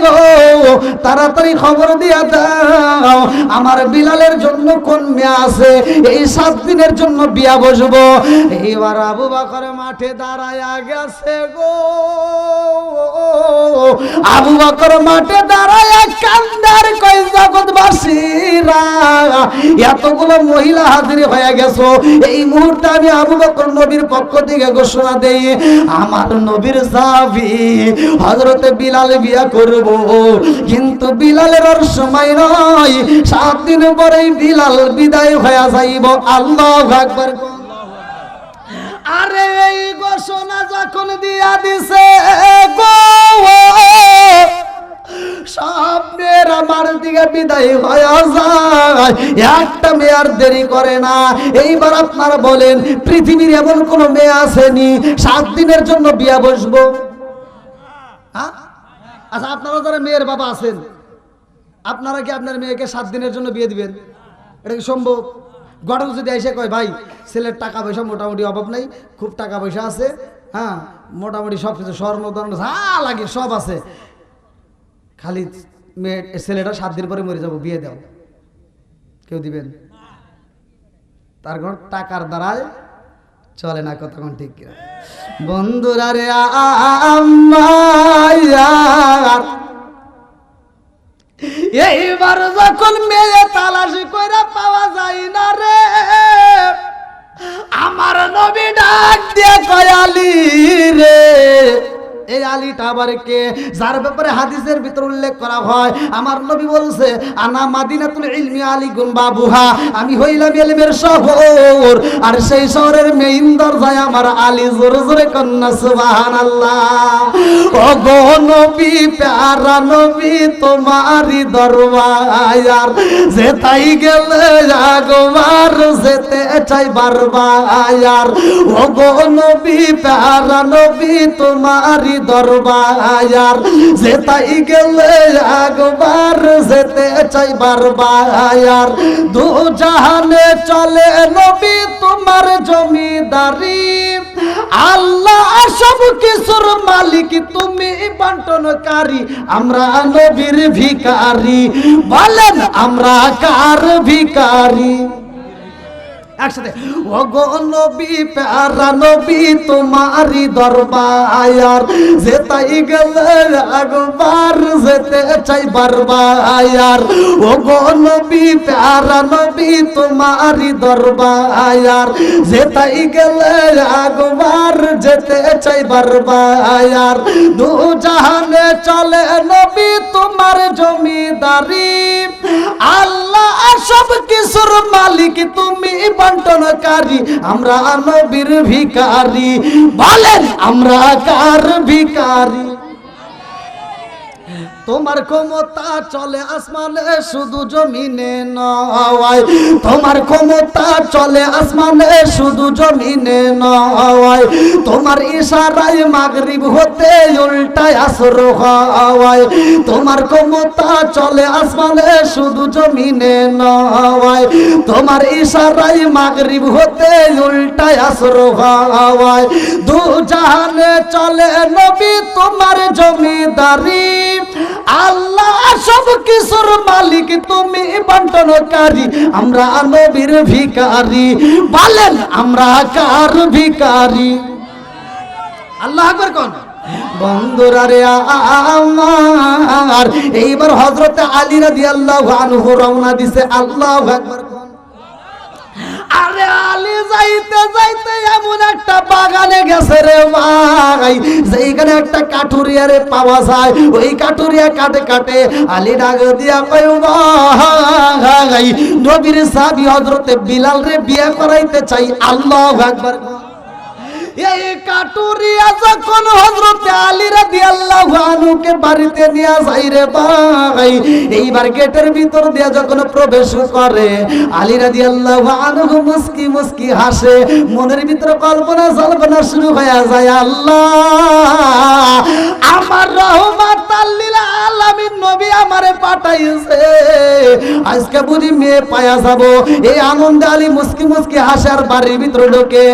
গো তাড়াতাড়ি খবর দিয়া দাও আমার বিলালের জন্য কোন মেয়ে আছে, এই 7 দিনের জন্য বিয়া বসবো। এইবার আবু বকর মাঠে দাঁড়ায়া গেছে গো, আবু বকর মাঠে দাঁড়ায়া কান্দার কই জগৎবাসীরা এতগুলো মহিলা হাজির হয়ে গেছো, এই মুহূর্তে আমি আবু বকর নবীর পক্ষ থেকে ঘোষণা দেই আমার নবীর সাহাবী হযরতে বিলাল বিয়া করব, কিন্তু বিলালের আর সময় নয়, 7 দিন পরেই বিলাল বিদায় হয়ে যাইব। আল্লাহু আকবার। আরে এই ঘোষণা যখন দিয়া দিছে গো সব মেয়েরা আমার দিকে বিদায় হয়ে যায়, একটা মেয়ে আর দেরি করে না। এইবার আপনারা বলেন পৃথিবীর এমন কোন মেয়ে আসেনি 7 দিনের জন্য বিয়া বসবো? আচ্ছা আপনারা যারা মেয়ের বাবা আছেন আপনারা কি আপনার মেয়েকে 7 দিনের জন্য বিয়ে দিবেন? এটা কি সম্ভব? গঠন যদি এসে কয় ভাই ছেলের টাকা পয়সা মোটামুটি অভাব নাই, খুব টাকা পয়সা আছে, হ্যাঁ মোটামুটি সব কিছু স্বর্ণ ধর্ম যা লাগে সব আছে, খালি মেয়ে ছেলেটা 7 দিন পরে মরে যাবো, বিয়ে দাও, কেউ দিবেন? তার ঘর টাকার দ্বারায় চলে না, কথা কোন ঠিক কিনা? বন্ধুরা রে আমার এইবার যখন মেয়ে তালাশি কইরা পাওয়া যায় না রে, আমার নবী ডাক দিয়ে কয় আলী রে, এই আলীটা আবার কে? যার ব্যাপারে হাদিসের ভিতর উল্লেখ করা হয় আমার নবী বলছে আনা মাদিনাতুল ইলমি আলিকুম বাবুহা, আমি হইলাম ইলমের শহর আর সেই শহরের মেইন দরজায় আমার আলী। জোরে জোরে কন্না সুবহানাল্লাহ। ও গো নবী প্যারা নবী তোমারই দরবার যেতাই গেলে আগবার যেতে চাই বারবার, ও গো নবী প্যারা নবী তোমারই দরবার যেতাই গেলে একবার যেতে চাই বারবার, দু জাহানে চলে নবী তোমার জমিদারি, আল্লাহ সব কিছুর মালিক তুমি বন্টনকারী, আমরা নবীর ভিখারি, বলেন আমরা কার ভিখারি? একসাথে ও গো নবী প্যারা নবী তোমারই দরবার যেতাই গেলে একবার যেতে চাই বারবার, ও গো নবী প্যারা নবী তোমারই দরবার যেতাই গেলে একবার যেতে চাই বারবার, দু জাহানে চলে নবী তোমার জমিদারি, আল্লাহ সব কিছুর মালিক তুমি বন্টনকারী, আমরা নবীর ভিখারি, বলেন আমরা কার ভিখারি? তোমার ক্ষমতা চলে আসমানে শুধু জমিনে নয়, তোমার ক্ষমতা চলে আসমানে শুধু জমিনে নয়, তোমার ইশারায় মাগরিব হতে উল্টায় আসর হয়, তোমার ক্ষমতা চলে আসমানে শুধু জমিনে নয়, তোমার ইশারায় মাগরিব হতে উল্টায় আসর হয়, দু জাহানে চলে নবী তোমার জমিদারি, আল্লাহ সব কিছুর মালিক তুমি বন্টনকারী, আমরা নবীর ভিখারি, বলেন আমরা কার ভিখারি? আল্লাহু আকবার কোন? বন্ধুরা রে আমার এইবার হযরত আলী রাদিয়াল্লাহু আনহু রওনা দিছে। আল্লাহু আকবার কোন? আরে আলী যাইতে যাইতে এমন একটা বাগানে গেছে রে ভাই যেখানে একটা কাঠুরিয়ারে পাওয়া যায়, ওই কাঠুরিয়া কাটে কাটে আলী ডাক দিয়া কয় ভাই নবীর সাহাবী হযরতে বিলাল রে বিয়ে করাইতে চাই। আল্লাহু আকবার। এই কাটুরিয়া যখন হযরত আলী রাদিয়াল্লাহু আনহুকে বাড়িতে নিয়ে যায় রে ভাই, এইবার গেটের ভিতর দিয়ে যখন প্রবেশ করে আলী রাদিয়াল্লাহু আনহু মুস্কি মুস্কি হাসে, মনের ভিতরে কল্পনা জল্পনা শুরু হয়ে যায়, আল্লাহ আমার রহমাতাল লিল আলামিন নবী আমারে পাঠাইছে, আজকে বুঝি মেয়ে পায়া যাব। এই আনন্দে আলী মুস্কি মুস্কি হাসার বাড়ির ভিতরে ঢোকে।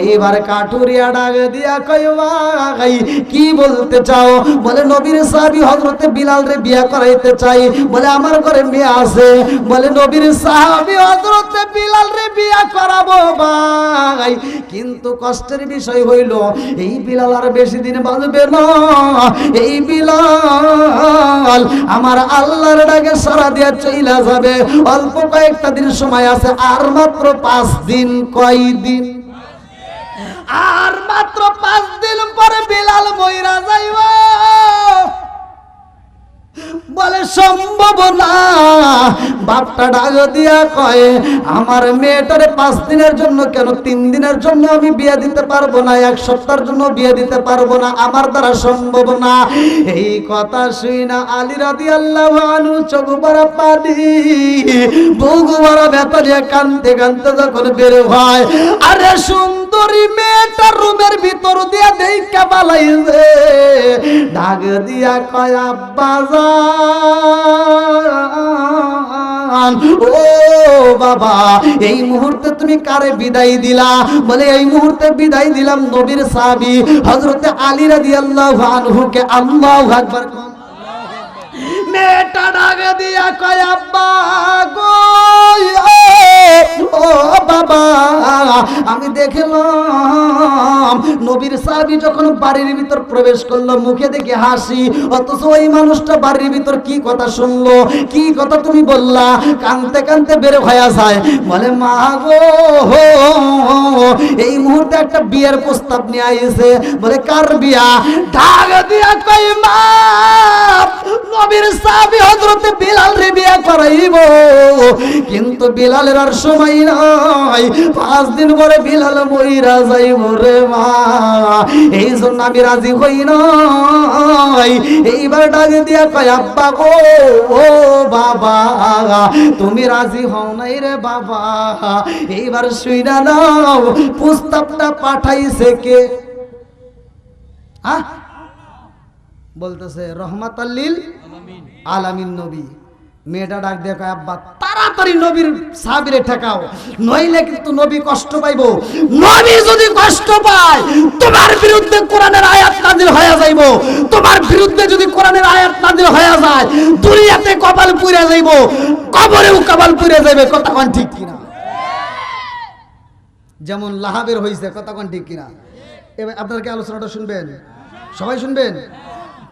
এইবার কাঠুরিয়া ডাক দিয়া কই ভাই কি বলতে চাও? বলে নবীর সাহাবী হযরতে বিলাল রে বিয়া করাইতে চাই। বলে আমার ঘরে মেয়ে আছে। বলে নবীর সাহাবী হযরতে বিলাল রে বিয়া করাবো ভাই, কিন্তু কষ্টের বিষয় হইল এই বিলাল আর বেশি দিন বাঁচবে না। এই বিলাল আমার আল্লাহর ডাকে সাড়া দিয়া চইলা যাবে। অল্প কয়েকটা দিন সময় আছে, আর মাত্র 5 দিন। কয় দিন? আর মাত্র 5 দিন পরে বিলাল মইরা যাইব। বলে সম্ভব না। বাপটা ডাক দিয়া কয় আমার মেয়েটারে 5 দিনের জন্য কেন 3 দিনের জন্য আমি বিয়ে দিতে পারবো না, 1 সপ্তাহের জন্য বিয়ে দিতে পারবো না, আমার দ্বারা সম্ভব না। এই কথা শুইনা আলী রাদিয়াল্লাহু আনহু চোখ ভরা পানি, বুক ভরা ব্যথা নিয়ে কাঁদতে কাঁদতে যখন বের হয়, আরে সুন্দরী মেয়েটা রুমের ভিতর দিয়া দেইখা পালাইছে। ডাক দিয়া কয় আব্বা ও বাবা, এই মুহূর্তে তুমি কারে বিদায় দিলা? বলে এই মুহূর্তে বিদায় দিলাম নবীর সাহাবী হযরতে আলী রাদিয়াল্লাহু আনহুকে। আল্লাহু আকবার। মেয়েটা ডাক দিয়া কয় আব্বা গো, ও বাবা, আমি দেখলাম নবীর সাহাবী যখন বাড়ির ভিতর প্রবেশ করলো মুখে দেখে হাসি, অথচ ওই মানুষটা বাড়ির ভিতর কি কথা শুনলো, কি কথা তুমি বললা, কানতে কানতে বের হয়ে যায়। বলে মা গো, এই মুহূর্তে একটা বিয়ের প্রস্তাব নিয়ে আইছে। বলে কার বিয়া? ঢাক দিয়া কই মা নবীর সাহাবী হযরতে বিলাল রে বিয়া করাইব, কিন্তু বিলালের আর সময় নাই, 5 দিন পরে বিলাল মইরা যাইব রে মা, এই জন্য আমি রাজি হই নাই। এইবার ডাক দিয়া কয় আব্বা গো, ও বাবা, তুমি রাজি হও নাই রে বাবা। এইবার শুইনা নাও প্রস্তাবটা পাঠাইছে কে? বলতেছে রহমাতাল লিল আলামিন নবী। মেয়েটা ডাক দিয়ে কয় আব্বা তাড়াতাড়ি নবীর সাহাবীরে ঠেকাও, নইলে কিন্তু নবী কষ্ট পাইবো। নবী যদি কষ্ট পায় তোমার বিরুদ্ধে কোরআনের আয়াত নাযিল হয়ে যাইব। তোমার বিরুদ্ধে যদি কোরআনের আয়াত নাযিল হয়ে যায় দুনিয়াতে কপাল পুড়ে যাইব, কবরেও কপাল পুড়ে যাবে। কথা কোন ঠিক কিনা? যেমন লাহাবের হইছে, কথা কোন ঠিক কিনা? এবার আপনারা কি আলোচনাটা শুনবেন? সবাই শুনবেন?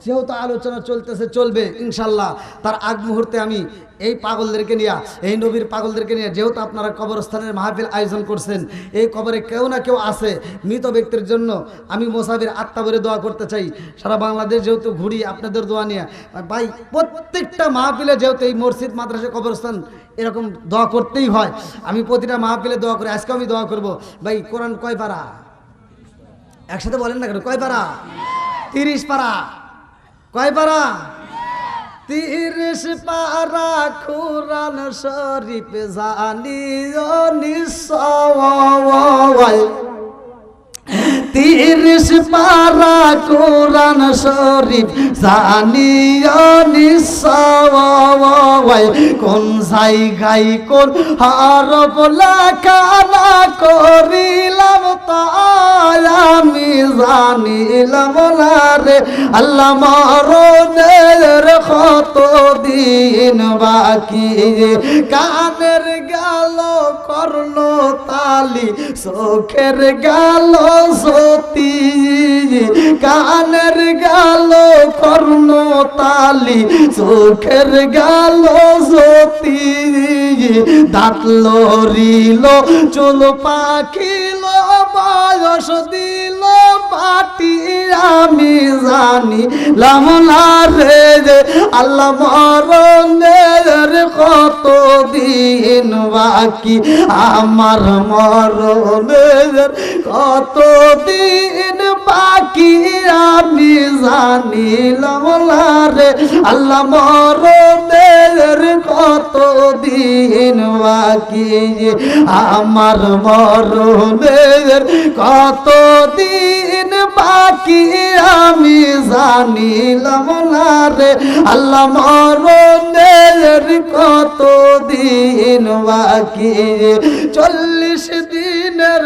যেহেতু আলোচনা চলতেছে, চলবে ইনশাল্লাহ। তার আগ মুহূর্তে আমি এই পাগলদেরকে নিয়ে, এই নবীর পাগলদেরকে নিয়ে, যেহেতু আপনারা কবরস্থানের মাহফিল আয়োজন করছেন, এই কবরে কেউ না কেউ আছে, মৃত ব্যক্তির জন্য আমি মোসাফির আত্মা ভরে দোয়া করতে চাই। সারা বাংলাদেশ যেহেতু ঘুরি আপনাদের দোয়া নিয়ে, ভাই প্রত্যেকটা মাহফিলে যেহেতু এই মসজিদ মাদ্রাসা কবরস্থান এরকম দোয়া করতেই হয়, আমি প্রতিটা মাহফিলে দোয়া করি। আজকে আমি দোয়া করব। ভাই কোরআন কয় পারা? একসাথে বলেন না কেন? কয় পারা? 30 পারা। কয় পারা? 30 পারা কোরআন শরীফ জানিও নিশ্চয়। 30 পারা কোরআন শরীফ জানিও নিশ্চয়। কোন জায়গায় কোন হরফ লেখা করিলাম তাই আমি জানিলাম না রে। আল্লাহ মরণের কত দিন বাকি, কানের গেল কর্ণ তালি, চোখের গেল সতী, কানের গেল কর্ণ তালি, চোখের গেল সতী, দাঁত লড়িল চুল পাখিল, বয়স দিল পাটি আমি জানিলাম না রে। আল্লাহ মরণের কত দিন বাকি, আমার মরণের কত দিন বাকি আমি জানিলাম না রে। আল্লাহ মরণের কত দিন বাকি, আমার মরণের কত দিন বাকি আমি জানিলাম না রে আল্লাহ মরণের কতদিন বাকি 40 দিনের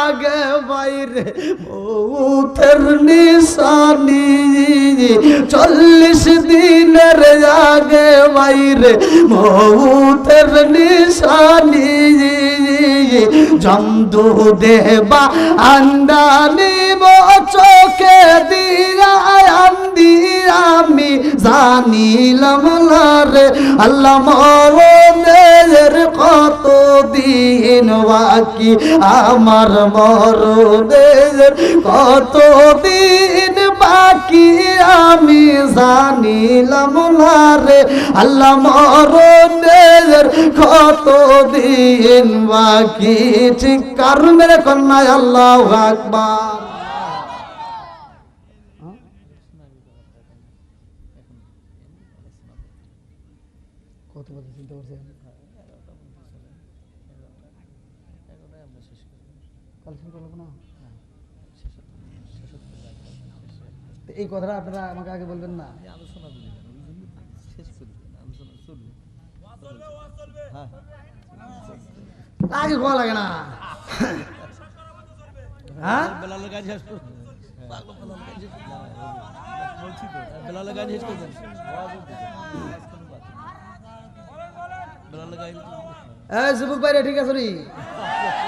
আগে বাইরে মৌতের নিশানি 40 দিনের আগে বাইরে মৌতের নিশানি জমদু দেবা আন্দানি চোখে দিয়া আন্দি আমি জানিলাম না রে আল্লাহ মরণের কতদিন বাকি আমার মরণের কতদিন বাকি আমি জানিলাম না রে আল্লাহ মরণের কতদিন বাকি ঠিক কারণ মেরে কন্যায় আল্লাহু আকবার কত কথা চিন্তা করছেন এই কথাটা আপনারা আমাকে আগে বলবেন না আগে ভালো লাগে না হ্যাঁ যুবক ভাইরা ঠিক আছে নি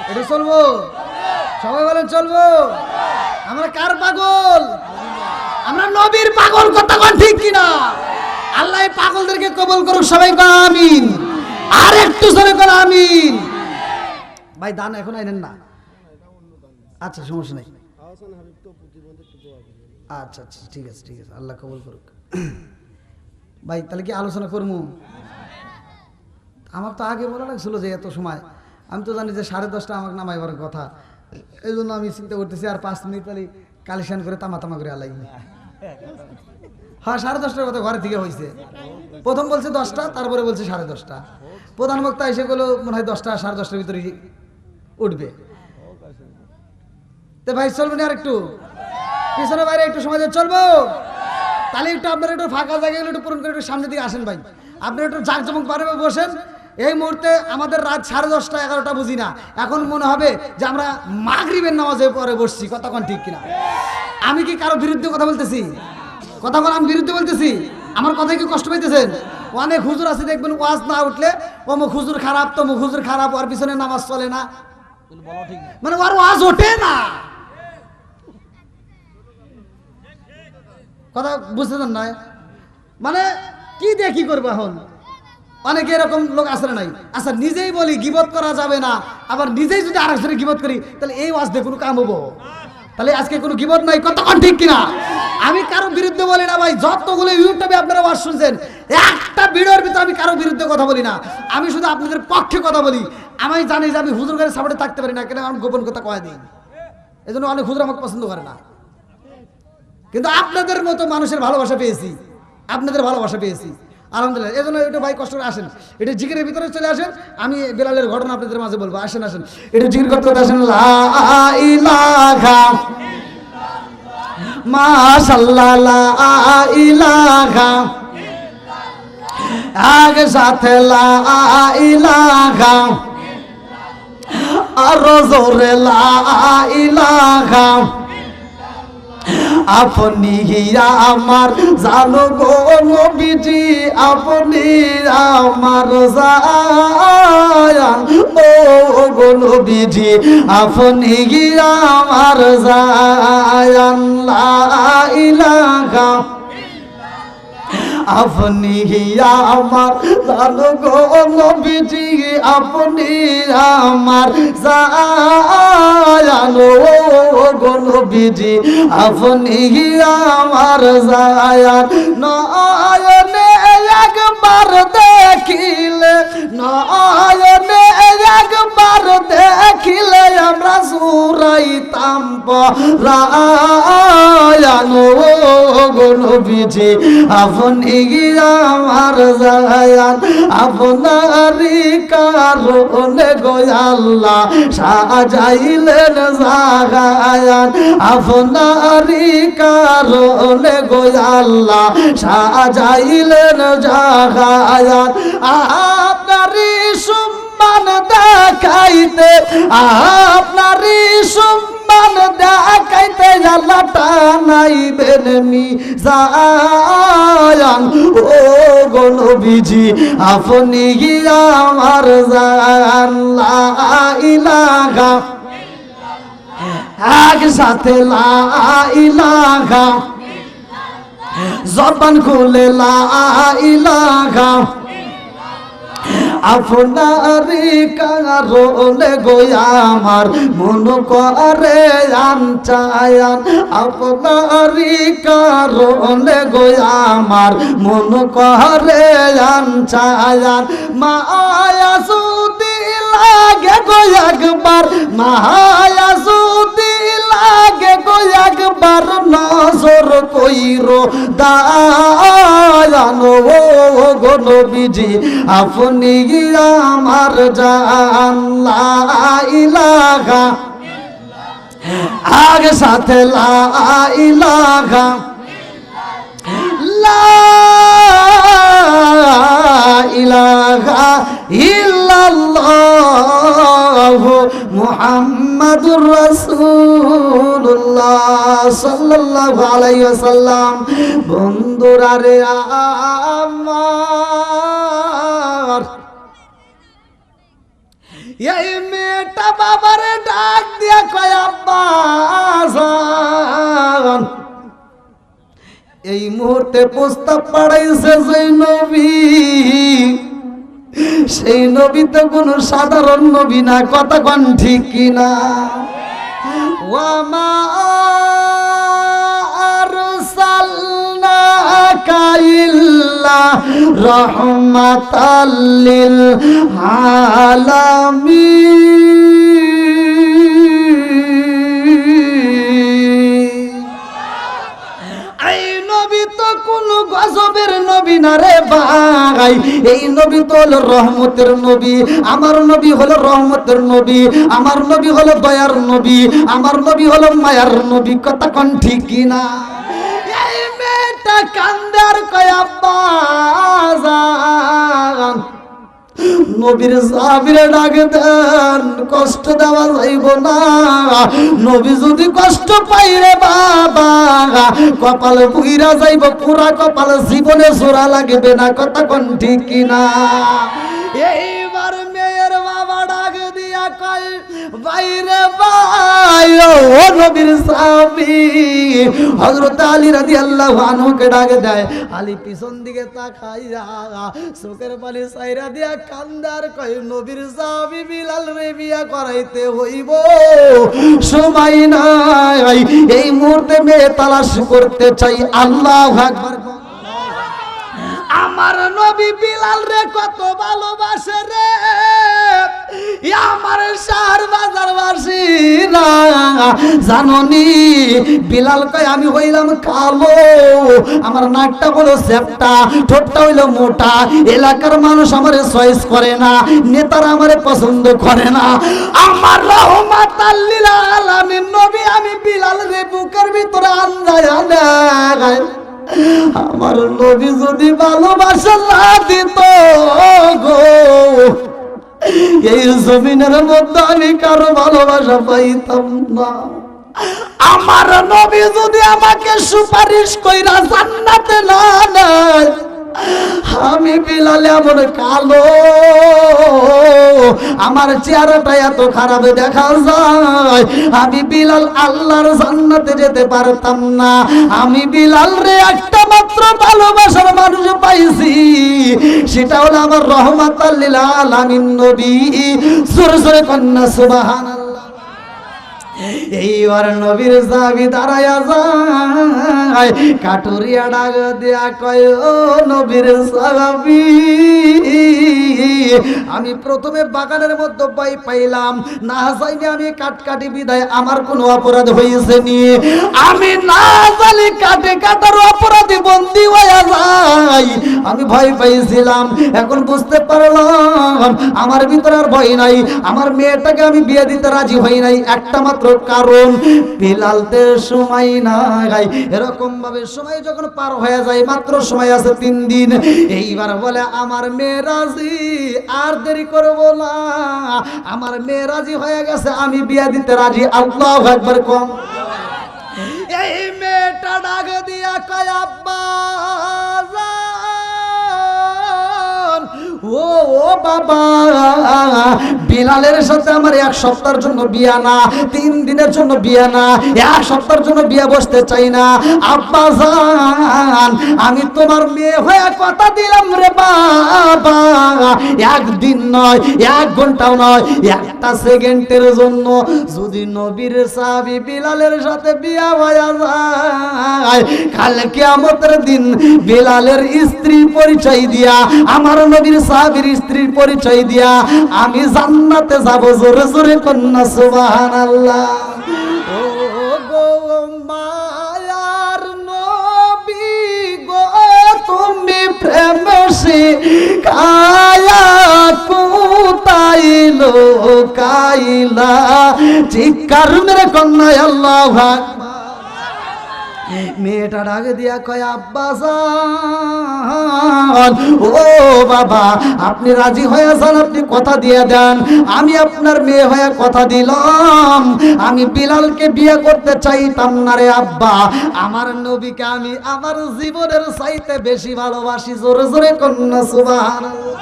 এটা চলবো সবাই বলেন চলবো আমরা কার পাগল আমরা নবীর পাগল কথা কোন ঠিক কিনা আল্লাহ এই পাগলদেরকে কবুল করুক সবাই আমিন আর একটু জোরে বল আমিন ভাই দান এখন আইনেন না আচ্ছা সমস্যা নাই আচ্ছা আচ্ছা ঠিক আছে আল্লাহ কবুল করুক ভাই তাহলে কি আলোচনা করবো আমার তো আগে বলা লাগছিল যে এত সময় আমি তো জানি যে 10:30 আমাকে নামাইবার কথা এই জন্য আমি চিন্তা করতেছি আর 5 মিনিট তাহলে কালেকশন করে তামা করে আলাই হ্যাঁ 10:30টার কথা ঘরে থেকে হয়েছে প্রথম বলছে 10টা তারপরে বলছে 10:30 প্রধান বক্তা এসে গেলো মনে হয় 10টা 10:30টার ভিতরে উঠবে তো ভাই চলবেন আর একটু পিছনে বাইরে একটু সময় চলবো তাহলে একটু আপনারা একটু ফাঁকা জায়গাগুলো একটু পূরণ করে একটু সামনের দিকে আসেন ভাই আপনারা একটু জাঁকজমক পারে বসেন এই মুহূর্তে আমাদের রাত 10:30 11টা বুঝি না এখন মনে হবে যে আমরা মাগরিবের নামাজে পরে বসছি কতক্ষণ ঠিক কিনা আমি কি কারো বিরুদ্ধে কথা বলতেছি কথা বল আমি বিরুদ্ধে বলতেছি আমার কথায় কি কষ্ট পাইতেছেন অনেক হুজুর আছে দেখবেন ওয়াজ না উঠলে অমুক হুজুর খারাপ তমুক হুজুর খারাপ ওর পিছনে নামাজ চলে না মানে ওর ওয়াজ ওঠে না কথা বুঝতেছেন না মানে কি দিয়ে কি করবো এখন অনেকে এরকম লোক আসলে নাই আচ্ছা নিজেই বলি গিবত করা যাবে না আবার নিজেই যদি আরেকজনের গিবত করি তাহলে এই ওয়াজ দিয়ে কোনো কাম হবো তাহলে আজকে কোনো গিবত নাই কতক্ষণ ঠিক কিনা আমি কারো বিরুদ্ধে বলি না ভাই যতগুলো ইউটিউবে আপনারা ওয়াজ শুনছেন একটা ভিডিওর ভিতরে আমি কারো বিরুদ্ধে কথা বলি না আমি শুধু আপনাদের পক্ষে কথা বলি আমি জানি যে আমি হুজুর ঘরে সাপোর্টে থাকতে পারি না কেন আমি গোপন কথা কয়ে দিই এই জন্য অনেক হুজুর আমাকে পছন্দ করে না কিন্তু আপনাদের মতো মানুষের ভালোবাসা পেয়েছি আপনাদের ভালোবাসা পেয়েছি আলহামদুলিল্লাহ এই জন্য একটু ভাই কষ্ট করে আসেন এটা জিকিরের ভিতরে চলে আসেন আমি বেলালের ঘটনা আপনাদের মাঝে বলবো আসেন একটু জিকির করতে আসেন লা ইলাহা মাশাআল্লাহ লা ইলাহা আগে সাথে লা ইলাহা আর জোরে লা ইলাহা আপনি আমার জানো গো নবীজি আপনি আমার জান ও গো নবীজি আপনি আমার জান লা ইলাহা আপনি আমার জানো গো নবীজি আপনি আমার জান ও গো নবীজি আপনি আমার জান নয়নে একবার দেখিলে নয়নে একবার দেখিলে আমরা সুরাইতাম পরায়ানো গো নবীজি আপনি আমার জায়ান আপনারই কারণে গো আল্লাহ সাজাইলেন জাগায়ান আপনারই কারণে গো আল্লাহ সাজাইলেন জাগায়ান আপনারই সম্মান দেখাইতে আপনারই সম্মান দেখাইতে আল্লাহ টানাইবেন মিজান ও গো নবীজি আপনি আমার জান লা ইলাহা একসাথে লা ইলাহা জবান খুলে লা ইলাহা আপনারই কারণে গো আমার মন করে আনচায়ান আপনারই কারণে গো আমার মন করে আনচায়ান মায়া সুতি লাগে গো একবার মায়া সুতি লাগে গো একবার নজর কইরো দায়ান ও গো নবীজি আপনি আমার জান লা ইলাহা আগে সাথে লা ইলাহা লা ইলাহা ইল্লাল্লাহু মুহাম্মাদুর রাসূলুল্লাহ সাল্লাল্লাহু আলাইহি ওয়াসাল্লাম। বন্ধুরা রে আমার এই মেয়েটা বাবারে ডাক দিয়া কয় আব্বা জান এই মুহূর্তে প্রস্তাব পাঠাইছে সেই নবী তো কোনো সাধারণ নবী না, কথা কোন ঠিক কিনা? ওয়ামা আরসালনাকা ইল্লা রাহমাতাল লিল আলামিন। এই নবী তো কোন গজবের নবী না রে ভাই, এই নবী তো হলো রহমতের নবী। আমার নবী হলো রহমতের নবী, আমার নবী হলো দয়ার নবী, আমার নবী হলো মায়ার নবী, কথা কোন ঠিক কিনা? এই মেয়েটা কান্দার কয় আব্বা জান নবীর সাহাবীরা ডাক দেন, কষ্ট দেওয়া যাইব না। নবী যদি কষ্ট পাই রে বাবা কপাল পুইরা যাইব, পুরা কপাল জীবনে জোড়া লাগবে না, কথা কোন ঠিক কিনা? এইবার মেয়ের বাবা ডাক দিয়া কয় বাইরে ভাই ও নবীর সাহাবী হযরত আলী রাদিয়াল্লাহু আনহুকে ডাক দেয়। আলী পিছন দিকে তাকাইয়া চোখের পানি ছাইরা দিয়া কান্দার কয় নবীর সাহাবী বিলাল রে বিয়া করাইতে হইব, সময় নাই, এই মুহূর্তে মেয়ে তালাশ করতে চাই। আল্লাহু আকবার। আমার নবী বিলাল রে কত ভালোবাসে রে, আমার শহর বাজার বাসীরা জাননি। বিলাল কয় আমি হইলাম কালো, আমার নাকটা হলো চ্যাপ্টা, ঠোঁটটা হইলো মোটা, এলাকার মানুষ আমারে চয়েস করে না, নেতারা আমারে পছন্দ করে না। আমার রহমাতাল লিল আলামিন নবী আমি বিলাল রে বুকের ভিতরে আনজায়া দেয়। আমার নবী যদি ভালোবাসা না দিত গো এই জমিনের মধ্যে আমি কারো ভালোবাসা পাইতাম না। আমার নবী যদি আমাকে সুপারিশ কইরা জান্নাতে না নেয়, আমি বিলাল এমন কালো, আমার চেহারাটা এত খারাপ দেখা যায়, আমি বিলাল আল্লাহর জান্নাতে যেতে পারতাম না। আমি বিলাল রে একটা মাত্র ভালোবাসার মানুষ পাইছি, সেটা হলো আমার রহমাতাল লিল আলামিন নবী। জোরে জোরে কন্যা সুবহানাল্লাহ। এইবার নবীর সাহাবী দাঁড়ায়া যায়, কাটুরিয়া ডাক দিয়া কয়, ও নবীর সাহাবী, আমি প্রথমে বাগানের মধ্যে ভয় পাইলাম, না যাইনি আমি কাটকাটি বিদায় আমার কোনো অপরাধ হয়েছে নি, আমি না জানি কাটে কাটার অপরাধী বন্দী হয়ে যাই, আমি ভয় পাইছিলাম। এখন বুঝতে পারলাম আমার ভিতরে আর ভয় নাই, আমার মেয়েটাকে আমি বিয়ে দিতে রাজি হই নাই একটা মাত্র কারণ, বিলালতে সময় নাই। এরকম ভাবে সময় যখন পার হয়ে যায়, মাত্র সময় আছে 3 দিন, এইবার বলে আমার মেয়ে রাজি, আর দেরি করব না, আমার মেয়ে রাজি হয়ে গেছে, আমি বিয়ে দিতে রাজি। আল্লাহু আকবার কম। এই মেয়েটা ডাক দিয়া কয়, আব্বা ও ও বাবা, বিলালের সাথে আমার 1 সপ্তাহের জন্য বিয়া না, 3 দিনের জন্য বিয়া না, 1 সপ্তাহের জন্য বিয়া বসতে চাই না। আব্বা জান, আমি তোমার মেয়ে হয়ে কথা দিলাম রে বাবা, 1 দিন নয়, 1 ঘন্টাও নয়, 1টা সেকেন্ডের জন্য যদি নবীর সাহাবী বিলালের সাথে বিয়া হয়ে যায়, কাল কিয়ামতের দিন বিলালের স্ত্রী পরিচয় দিয়া, আমার নবীর সাহাবীর স্ত্রীর পরিচয় দিয়া আমি জান্নাতে যাব। জোরে জোরে কন্যা সুবহানাল্লাহ। ও গো মায়ার নবী গো, তুমি প্রেম শিখায়া কোথাইলো কাইলা, চিৎকার মেরে কন্যা আল্লাহু আকবার। মেয়েটা ডাক দিয়া কয়, আব্বা জান, ও বাবা, আপনি রাজি হয়ে যান, আপনি কথা দিয়ে দেন, আমি আপনার মেয়ে হয়ে কথা দিলাম, আমি বিলালকে বিয়ে করতে চাইতাম না রে আব্বা, আমার নবীকে আমি আমার জীবনের চাইতে বেশি ভালোবাসি। জোরে জোরে কন্যা সুবহানাল্লাহ।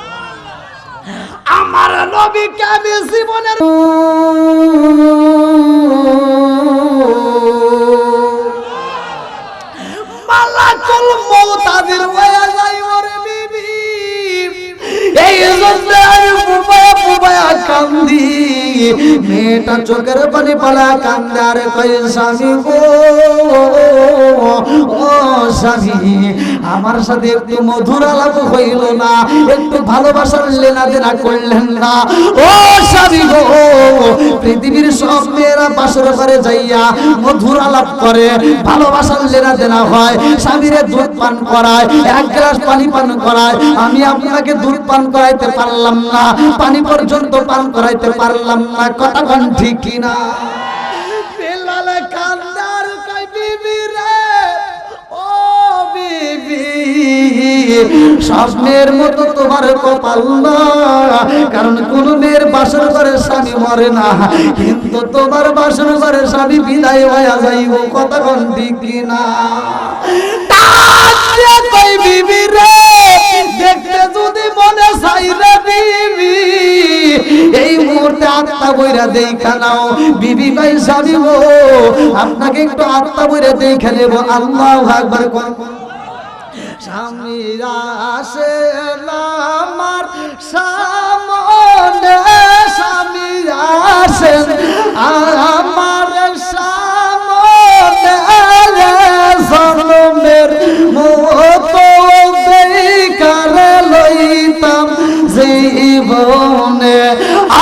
আমার নবীকে আমি জীবনের মালাকুল মউত হাজির হয়ে যায় ওরে বিবি, এই জন্য আমি বুবায়া কান্দি, মেয়েটা চোখের পানি পালা কান্দে আর কয়, স্বামী গো, ও স্বামী, আমার সাথে একটু মধুর আলাপ হইল না, একটু ভালোবাসার লেনা দেনা করলেন না। ও স্বামী গো, পৃথিবীর সব মেয়েরা বাসর ঘরে যাইয়া মধুর আলাপ করে, ভালোবাসার লেনা দেনা হয়, স্বামীরে দুধ পান করায়, 1 গ্লাস পানি পান করায়, আমি আপনাকে দুধ পান করাইতে পারলাম না, পানি পর্যন্ত পান করাইতে পারলাম না, কথা কোন ঠিক কিনা? বিলাল কান্দার কই, বিবি রে, ও বিবি, স্বপ্নের মতো তোমার কপাল না, কারণ কোন মেয়ের বাসর ঘরে স্বামী মরে না, কিন্তু তোমার বাসর ঘরে স্বামী বিদায় হয়ে যাইব, কথা কোন ঠিক কিনা? কই বিবি রে, দেখতে যদি মনে চাই রে বিবি, এই মুহূর্তে আত্মা বইরা দেখা নাও। বিবি কই, স্বামী গো, আপনাকে একটু আত্মা বইরা দেখা নেব। আল্লাহু আকবার। স্বামীরা আসে আমার সামনে, স্বামীরা আসেন আমার সামনে, জন্মের মতো দেখারে লইতাম জীবনে,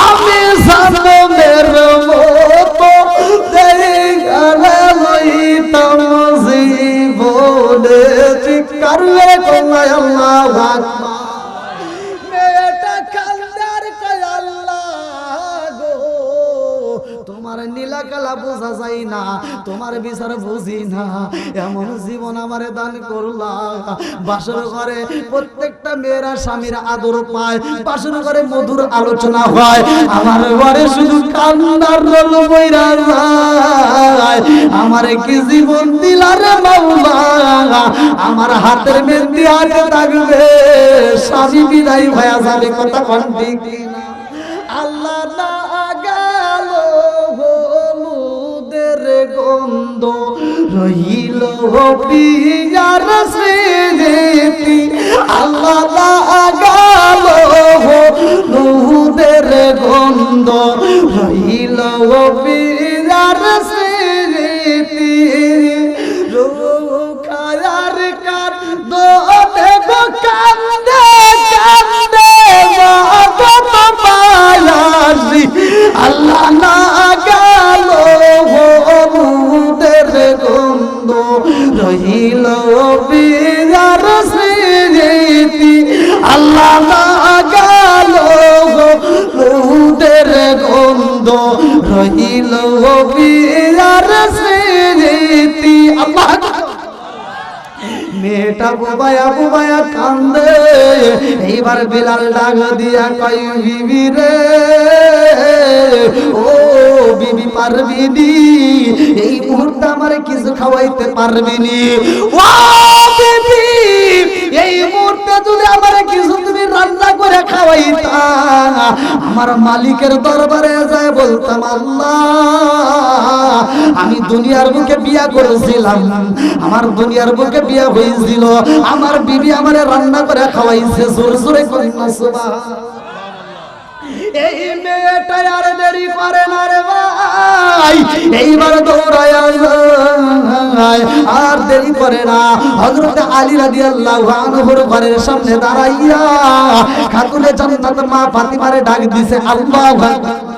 আমি জন্মের মতো দেখারে লইতাম জীবনে, চিৎকার করে কন্যা আল্লাহু আকবার। মেয়েটা কান্দার কয়, আল্লাহ গো, তোমার নীলা কালা বোঝা যায় না, তোমার বিচার বুঝি না, এমন জীবন আমারে দান করলা। বাসর ঘরে প্রত্যেকটা মেয়েরা স্বামীর আদর পায়, বাসর ঘরে মধুর আলোচনা হয়, আমার ঘরে শুধু কান্নার রোল বইরা যায়। আমারে কি জীবন দিলা রে মাওলা, আমার হাতের মেহেন্দি আগে থাকবে, স্বামী বিদায় হয়ে যাবে, কথা কোন ঠিক কিনা? আল্লাহ না গেল হলুদের গন্ধ, রইল পিয়ার স্মৃতি, আল্লাহ না গেল হলুদের গন্ধ, রইল পিয়ার জানা গেল লুদের গন্ধ রহিল বিয়ার স্মৃতি। আল্লাহ মেয়েটা বুবায়া কান্দে। এইবার বিলাল ডাক দিয়া কই বিবি রে, ও বিবি পারবিনি এই মুহূর্তে আমার কিছু খাওয়াইতে পারবিনি? ও বিবি এই মুহূর্তে যদি আমার কিছু তুমি রান্না করে খাওয়াইতা, আমার মালিকের দরবারে যায় বলতাম আল্লাহ আমি দুনিয়ার বুকে বিয়া করেছিলাম, আমার দুনিয়ার বুকে বিয়া হয়েছিল, আমার বিবি আমারে রান্না করে খাওয়াইছে। জোর জোরে কন্যা সুবহানাল্লাহ। এই মেয়েটা আর দেরি করে না রে ভাই, এইবার দৌড়ায় আর দেরি করে না। হযরত আলী রাদিয়াল্লাহু আনহুর ঘরের সামনে দাঁড়াইয়া খাতুনে জান্নাত মা ফাতিমারে ডাক দিছে, আল্লাহু আকবার।